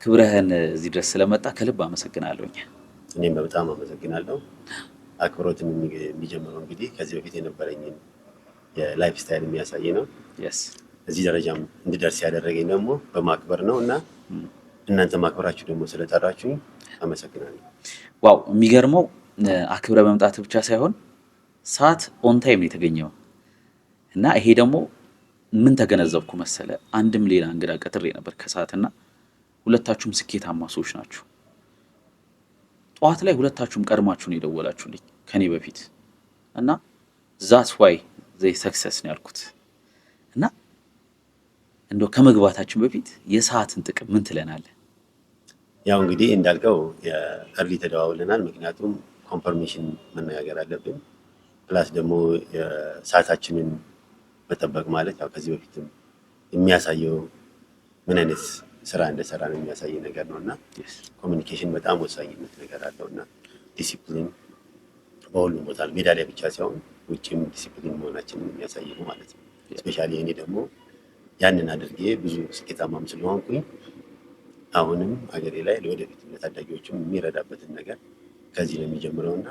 ክብረህን እዚህ ድረስ ስለመጣ ከልብ አመሰግናለሁኝ። እኔም በጣም አመሰግናለሁ። አክብሮትም የሚጀምረው እንግዲህ ከዚህ በፊት የነበረኝን የላይፍ ስታይል የሚያሳይ ነው። የስ እዚህ ደረጃም እንድደርስ ያደረገኝ ደግሞ በማክበር ነው እና እናንተ ማክበራችሁ ደግሞ ስለጠራችሁኝ አመሰግናለሁ። ዋው የሚገርመው አክብረ መምጣት ብቻ ሳይሆን ሰዓት ኦን ታይም ነው የተገኘው እና ይሄ ደግሞ ምን ተገነዘብኩ መሰለ፣ አንድም ሌላ እንግዳ ቀጥሬ ነበር ከሰዓትና ሁለታችሁም ስኬታማ ሰዎች ናችሁ። ጠዋት ላይ ሁለታችሁም ቀድማችሁ ነው የደወላችሁልኝ ከኔ በፊት እና ዛትስ ዋይ ዘይ ሰክሰስ ነው ያልኩት። እና እንደው ከመግባታችን በፊት የሰዓትን ጥቅም ምን ትለናለህ? ያው እንግዲህ እንዳልከው የእርሊ ተደዋውለናል። ምክንያቱም ኮንፈርሜሽን መነጋገር አለብን። ፕላስ ደግሞ ሰዓታችንን መጠበቅ ማለት ያው ከዚህ በፊትም የሚያሳየው ምን አይነት ስራ እንደሰራ ነው የሚያሳይ ነገር ነው እና ኮሚኒኬሽን በጣም ወሳኝነት ነገር አለው እና ዲሲፕሊን በሁሉም ቦታ ሜዳ ላይ ብቻ ሳይሆን ውጭም ዲሲፕሊን መሆናችንን የሚያሳይ ነው ማለት ነው። ስፔሻሊ እኔ ደግሞ ያንን አድርጌ ብዙ ስኬታማም ስለሆንኩኝ አሁንም ሀገሬ ላይ ለወደፊት ለታዳጊዎችም የሚረዳበትን ነገር ከዚህ ነው የሚጀምረውና